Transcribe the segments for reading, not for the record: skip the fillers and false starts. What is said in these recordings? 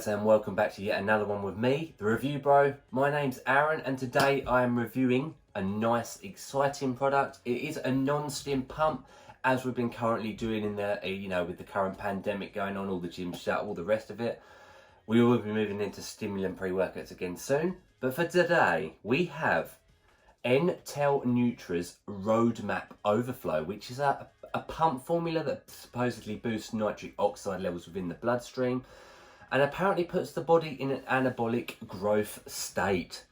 guys, and welcome back to yet another one with me, the Review Bro. My name's Aaron, and today I am reviewing a nice, exciting product. It is a non-stim pump, as we've been currently doing in the, with the current pandemic going on, all the gyms shut, all the rest of it. We will be moving into stimulant pre-workouts again soon. But for today, we have NTEL NUTRA's Roadmap Overflow, which is a pump formula that supposedly boosts nitric oxide levels within the bloodstream and apparently puts the body in an anabolic growth state.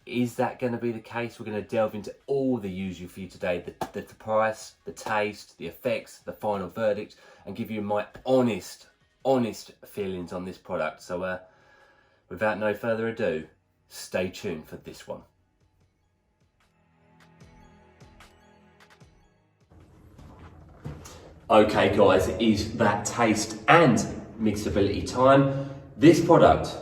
Is that going to be the case? We're going to delve into all the usual for you today, the price, the taste, the effects, the final verdict, and give you my honest feelings on this product. So without no further ado, stay tuned for this one. Okay guys, it is that taste and mixability time. This product,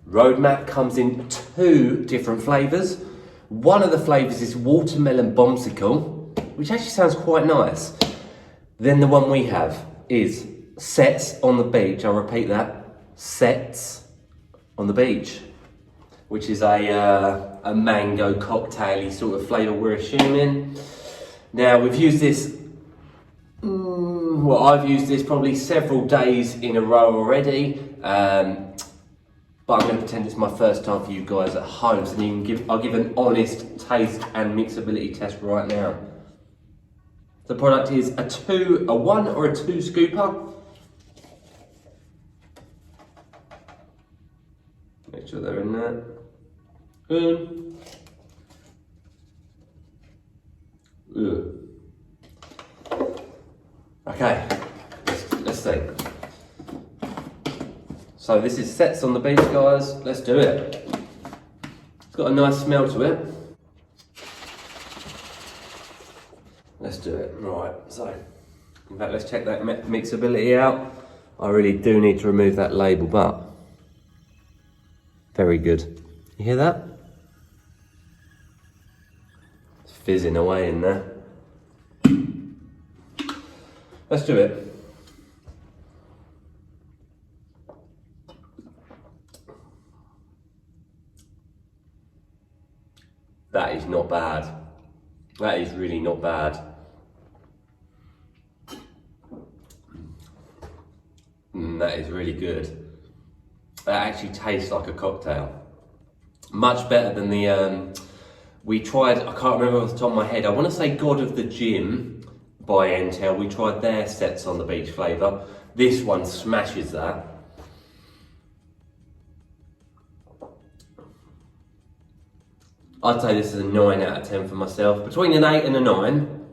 Roadmap, comes in 2 different flavours. One of the flavours is watermelon bombsicle, which actually sounds quite nice. Then the one we have is Sets on the Beach. I'll repeat that, Sets on the Beach, which is a mango cocktail-y sort of flavour we're assuming. Now we've used this well, I've used this probably several days in a row already, but I'm going to pretend it's my first time for you guys at home, so I'll give an honest taste and mixability test right now. The product is a 1 or a 2 scooper. Make sure they're in there. Okay, let's see. So this is Sets on the Beach, guys. Let's do it. It's got a nice smell to it. Let's do it. Right, so in fact, let's check that mixability out. I really do need to remove that label, but very good. You hear that? It's fizzing away in there. Let's do it. That is not bad. That is really not bad. That is really good. That actually tastes like a cocktail. Much better than the, we tried, I can't remember off the top of my head, I want to say God of the Gym by NTEL. We tried their Sets on the Beach flavour. This one smashes that. I'd say this is a 9 out of 10 for myself. Between an 8 and a 9.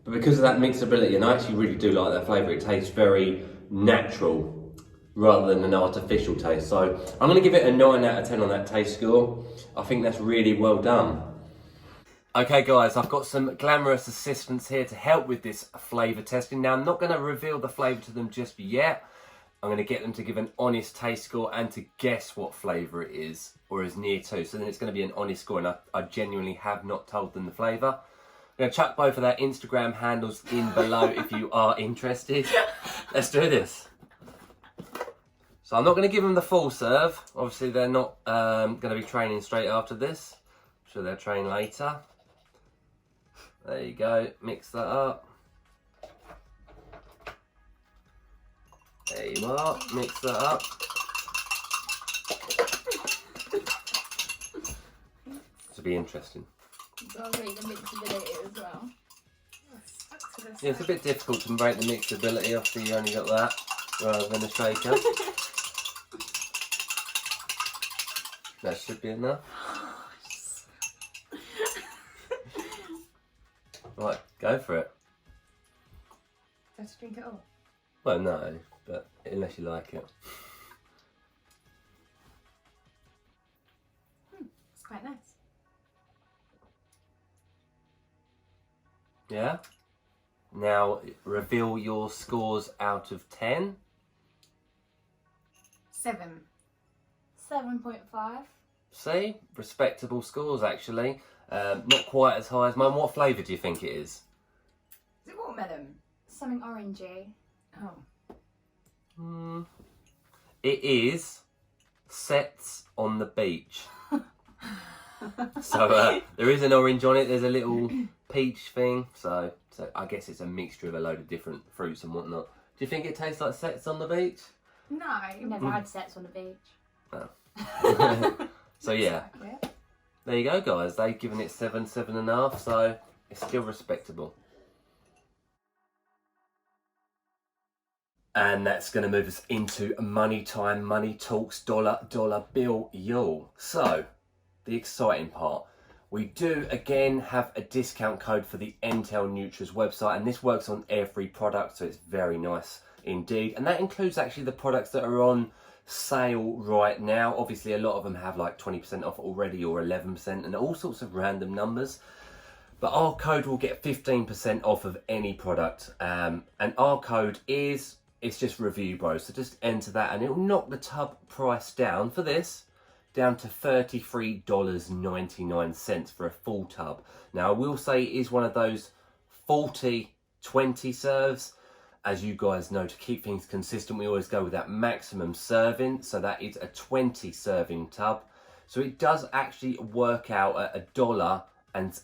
But because of that mixability, and I actually really do like that flavour, it tastes very natural rather than an artificial taste. So I'm going to give it a 9 out of 10 on that taste score. I think that's really well done. Okay guys, I've got some glamorous assistants here to help with this flavour testing. Now I'm not going to reveal the flavour to them just yet. I'm going to get them to give an honest taste score and to guess what flavour it is, or is near to. So then it's going to be an honest score, and I genuinely have not told them the flavour. I'm going to chuck both of their Instagram handles in below if you are interested. Let's do this. So I'm not going to give them the full serve. Obviously they're not going to be training straight after this. I'm sure they'll train later. There you go, mix that up. There you are, mix that up. This will be interesting. I'll rate the mixability as well. Yeah, it's a bit difficult to rate the mixability, obviously you only got that rather than a shaker. That should be enough. Right, go for it. Do I have to drink it all? Well, no, but unless you like it. It's quite nice. Yeah? Now, reveal your scores out of 10. 7. 7.5. See? Respectable scores, actually. Not quite as high as mine. What flavour do you think it is? Is it watermelon? Something orangey. Oh. It is sets on the beach. So there is an orange on it, there's a little peach thing, so I guess it's a mixture of a load of different fruits and whatnot. Do you think it tastes like sets on the beach? No. Never had sets on the beach. Oh. So yeah, there you go guys, they've given it 7, 7.5, so it's still respectable. And that's going to move us into money time, money talks, dollar bill, y'all. So, the exciting part. We do, again, have a discount code for the NTEL NUTRA's website, and this works on every product, so it's very nice indeed. And that includes actually the products that are on sale right now. Obviously, a lot of them have like 20% off already or 11% and all sorts of random numbers. But our code will get 15% off of any product. And our code is... it's just Review Bros, so just enter that and it'll knock the tub price down for this down to $33.99 for a full tub. Now I will say it is one of those 40-20 serves. As you guys know, to keep things consistent, we always go with that maximum serving, so that is a 20 serving tub. So it does actually work out at $1 and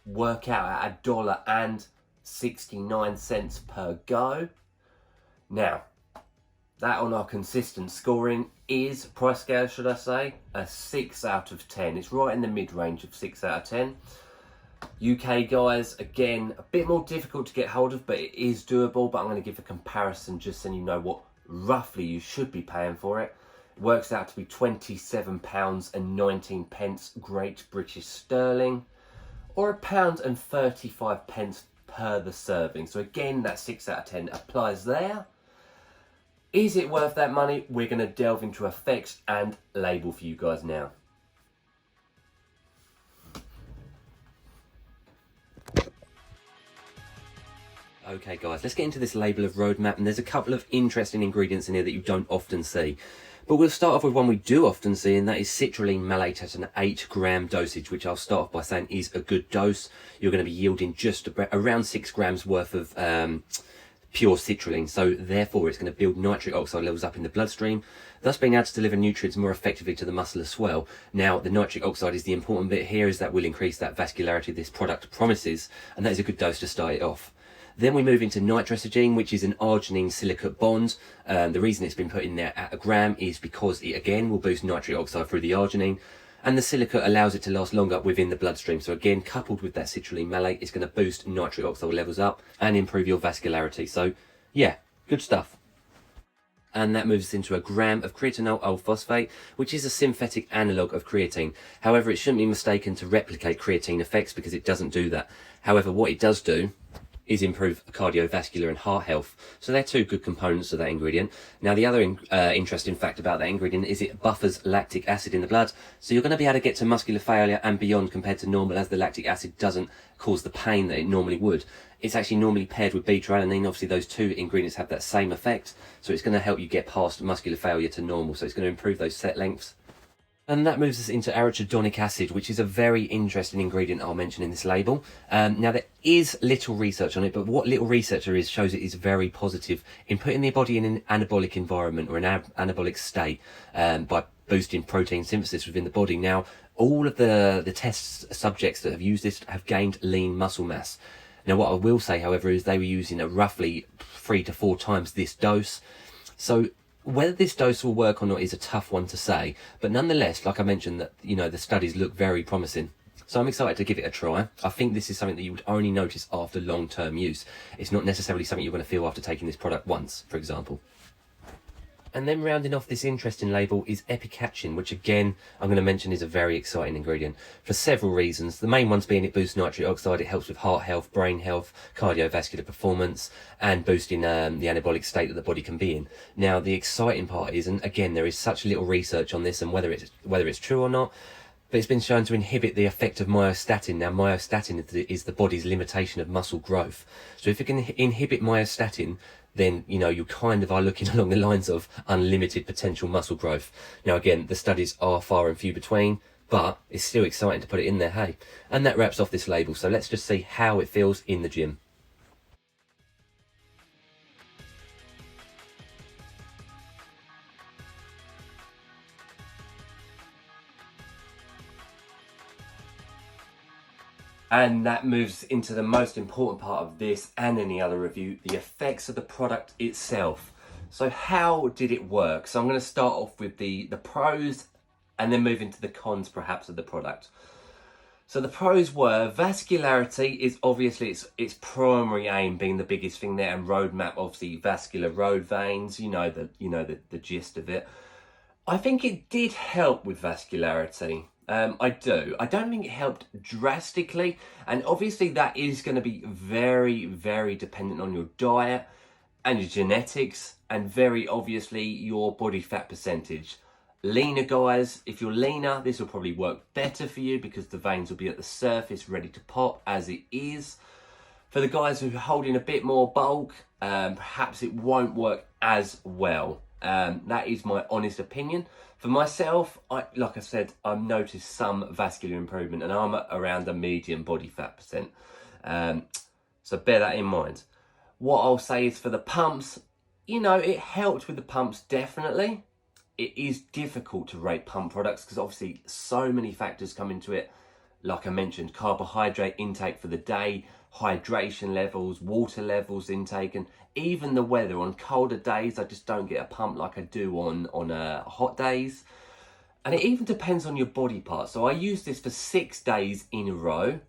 work out at $1.69 per go. Now, that on our consistent scoring is, price scale should I say, a 6 out of 10. It's right in the mid-range of 6 out of 10. UK guys, again, a bit more difficult to get hold of, but it is doable. But I'm going to give a comparison just so you know what roughly you should be paying for it. It works out to be £27.19 Great British Sterling, or £1.35 per the serving. So again, that 6 out of 10 applies there. Is it worth that money? We're going to delve into effects and label for you guys now. Okay guys, let's get into this label of roadmap, and there's a couple of interesting ingredients in here that you don't often see. But we'll start off with one we do often see, and that is citrulline malate at an 8-gram dosage, which I'll start off by saying is a good dose. You're going to be yielding just around 6 grams worth of pure citrulline, so therefore it's going to build nitric oxide levels up in the bloodstream, thus being able to deliver nutrients more effectively to the muscle as well. Now, the nitric oxide is the important bit here, is that will increase that vascularity this product promises, and that is a good dose to start it off. Then we move into nitrosogene, which is an arginine silicate bond. The reason it's been put in there at 1 gram is because it again will boost nitric oxide through the arginine, and the silicate allows it to last longer within the bloodstream. So again, coupled with that citrulline malate, it's going to boost nitric oxide levels up and improve your vascularity. So yeah, good stuff. And that moves us into 1 gram of creatinol L-phosphate, which is a synthetic analogue of creatine. However, it shouldn't be mistaken to replicate creatine effects, because it doesn't do that. However, what it does do is improve cardiovascular and heart health. So they're two good components of that ingredient. Now, the other interesting fact about that ingredient is it buffers lactic acid in the blood. So you're going to be able to get to muscular failure and beyond compared to normal, as the lactic acid doesn't cause the pain that it normally would. It's actually normally paired with beta-alanine. Obviously, those two ingredients have that same effect. So it's going to help you get past muscular failure to normal. So it's going to improve those set lengths. And that moves us into arachidonic acid, which is a very interesting ingredient I'll mention in this label. Now, there is little research on it, but what little research there is shows it is very positive in putting the body in an anabolic environment, or an anabolic state, by boosting protein synthesis within the body. Now, all of the test subjects that have used this have gained lean muscle mass. Now, what I will say, however, is they were using roughly 3 to 4 times this dose. So whether this dose will work or not is a tough one to say, but nonetheless, like I mentioned, that the studies look very promising. So I'm excited to give it a try. I think this is something that you would only notice after long-term use. It's not necessarily something you're going to feel after taking this product once, for example. And then rounding off this interesting label is epicatchin, which again, I'm going to mention is a very exciting ingredient for several reasons. The main ones being it boosts nitric oxide, it helps with heart health, brain health, cardiovascular performance, and boosting the anabolic state that the body can be in. Now, the exciting part is, and again, there is such little research on this and whether it's true or not, but it's been shown to inhibit the effect of myostatin. Now, myostatin is the body's limitation of muscle growth. So if it can inhibit myostatin, then you kind of are looking along the lines of unlimited potential muscle growth. Now again, the studies are far and few between, but it's still exciting to put it in there, hey. And that wraps off this label, so let's just see how it feels in the gym. And that moves into the most important part of this and any other review, the effects of the product itself. So how did it work? So I'm going to start off with the pros and then move into the cons perhaps of the product. So the pros were vascularity is obviously its primary aim being the biggest thing there, and roadmap, obviously vascular road veins, you know the gist of it. I think it did help with vascularity. I do. I don't think it helped drastically, and obviously that is going to be very, very dependent on your diet and your genetics, and very obviously your body fat percentage. Leaner guys, if you're leaner, this will probably work better for you because the veins will be at the surface ready to pop as it is. For the guys who are holding a bit more bulk, perhaps it won't work as well. That is my honest opinion. For myself, like I said, I've noticed some vascular improvement, and I'm around a medium body fat percent. So bear that in mind. What I'll say is for the pumps, you know, it helped with the pumps, definitely. It is difficult to rate pump products because obviously so many factors come into it. Like I mentioned, carbohydrate intake for the day, hydration levels, water levels intake, and even the weather. On colder days, I just don't get a pump like I do on hot days. And it even depends on your body part. So I used this for 6 days in a row.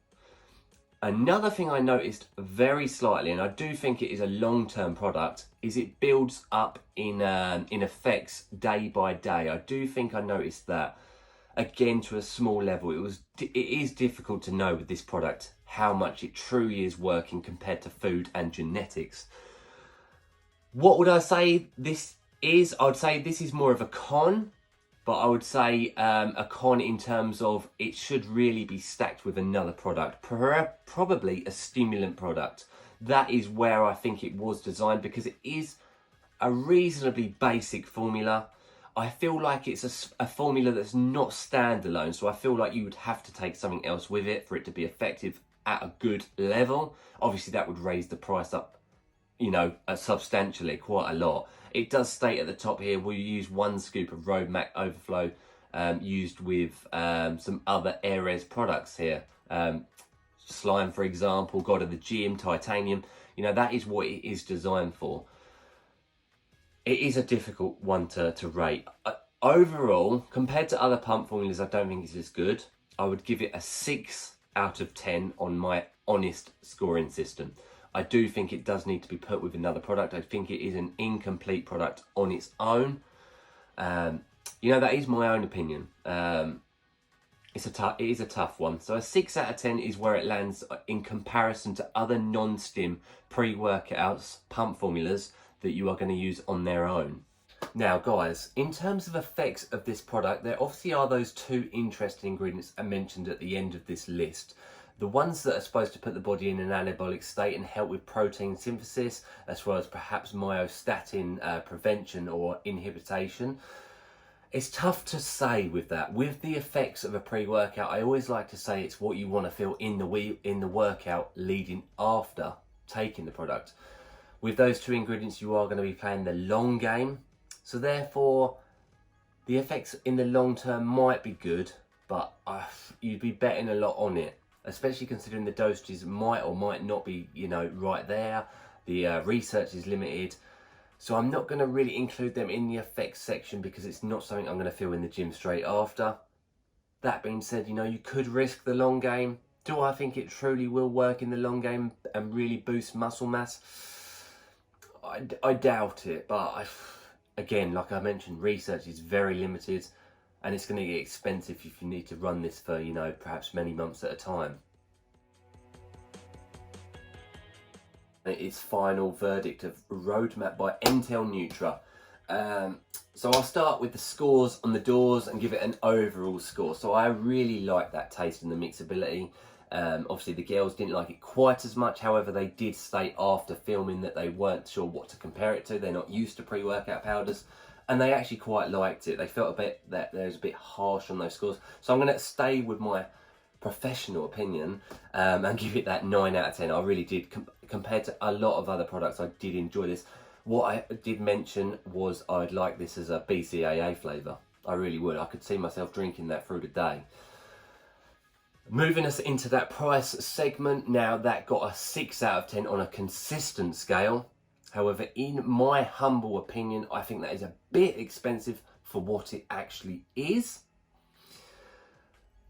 Another thing I noticed very slightly, and I do think it is a long-term product, is it builds up in effects day by day. I do think I noticed that, again, to a small level. It is difficult to know with this product how much it truly is working compared to food and genetics. What would I say this is? I would say this is more of a con, but I would say a con in terms of it should really be stacked with another product, probably a stimulant product. That is where I think it was designed, because it is a reasonably basic formula. I feel like it's a formula that's not standalone, so I feel like you would have to take something else with it for it to be effective at a good level. Obviously that would raise the price up, you know, substantially, quite a lot. It does state at the top here, we'll use 1 scoop of Roadmac Overflow used with some other Ares products here. Slime, for example, God of the Gym, Titanium. You know, that is what it is designed for. It is a difficult one to rate. Overall, compared to other pump formulas, I don't think it's as good. I would give it a 6 out of 10 on my honest scoring system. I do think it does need to be put with another product. I think it is an incomplete product on its own. You know, that is my own opinion. It is a tough one. So a 6 out of 10 is where it lands in comparison to other non-stim pre-workouts, pump formulas that you are going to use on their own. Now guys, in terms of effects of this product, there obviously are those 2 interesting ingredients I mentioned at the end of this list. The ones that are supposed to put the body in an anabolic state and help with protein synthesis, as well as perhaps myostatin prevention or inhibition. It's tough to say with that. With the effects of a pre-workout, I always like to say it's what you want to feel in the workout leading after taking the product. With those 2 ingredients, you are going to be playing the long game. So therefore, the effects in the long term might be good, but you'd be betting a lot on it, especially considering the dosages might or might not be, you know, right there. The research is limited. So I'm not going to really include them in the effects section because it's not something I'm going to feel in the gym straight after. That being said, you know, you could risk the long game. Do I think it truly will work in the long game and really boost muscle mass? I doubt it, but again, like I mentioned, research is very limited and it's going to get expensive if you need to run this for, you know, perhaps many months at a time. It's Final Verdict of Roadmap by NTEL NUTRA. So I'll start with the scores on the doors and give it an overall score. So I really like that taste and the mixability. Obviously the girls didn't like it quite as much, however they did state after filming that they weren't sure what to compare it to. They're not used to pre-workout powders. and they actually quite liked it. They felt a bit that there was a bit harsh on those scores. So I'm going to stay with my professional opinion and give it that 9 out of 10. I really did. Compared to a lot of other products, I did enjoy this. What I did mention was I'd like this as a BCAA flavour. I really would. I could see myself drinking that through the day. Moving us into that price segment now, that got a 6 out of 10 on a consistent scale. However, in my humble opinion, I think that is a bit expensive for what it actually is.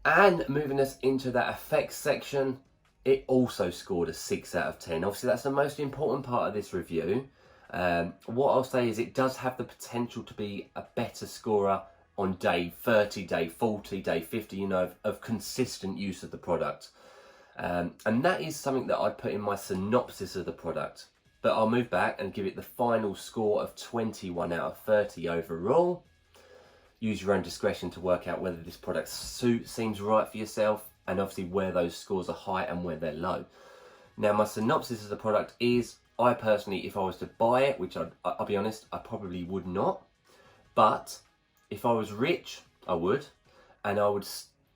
And moving us into that effects section, it also scored a 6 out of 10. Obviously, that's the most important part of this review. What I'll say is it does have the potential to be a better scorer on day 30, day 40, day 50, you know, of consistent use of the product. And that is something that I'd put in my synopsis of the product. But I'll move back and give it the final score of 21 out of 30 overall. Use your own discretion to work out whether this product seems right for yourself, and obviously where those scores are high and where they're low. Now, my synopsis of the product is, I personally, if I was to buy it, which I'll be honest, I probably would not. But if I was rich, I would. And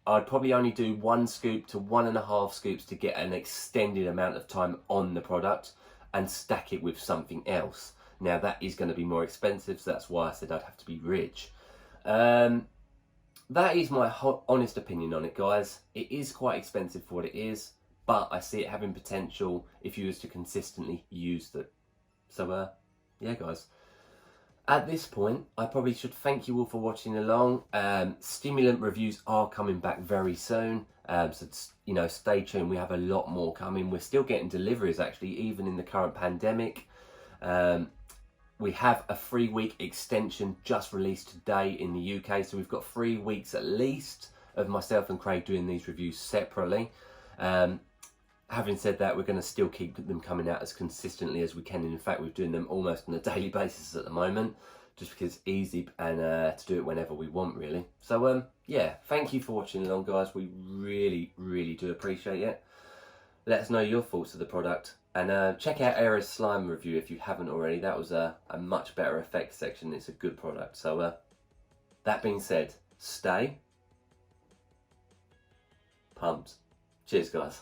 I'd probably only do 1 scoop to 1.5 scoops to get an extended amount of time on the product and stack it with something else. Now, that is going to be more expensive, so that's why I said I'd have to be rich. That is my honest opinion on it, guys. It is quite expensive for what it is, but I see it having potential if you was to consistently use it. So, yeah, guys. At this point, I probably should thank you all for watching along. Stimulant reviews are coming back very soon. So, you know, stay tuned. We have a lot more coming. We're still getting deliveries, actually, even in the current pandemic. We have a 3-week extension just released today in the UK. So we've got 3 weeks at least of myself and Craig doing these reviews separately. Having said that, we're going to still keep them coming out as consistently as we can. In fact, we're doing them almost on a daily basis at the moment, just because it's easy and to do it whenever we want, really. So, yeah, thank you for watching along, guys. We really, really do appreciate it. Let us know your thoughts of the product. And check out Era's slime review if you haven't already. That was a much better effects section. It's a good product. So, that being said, stay pumped. Cheers, guys.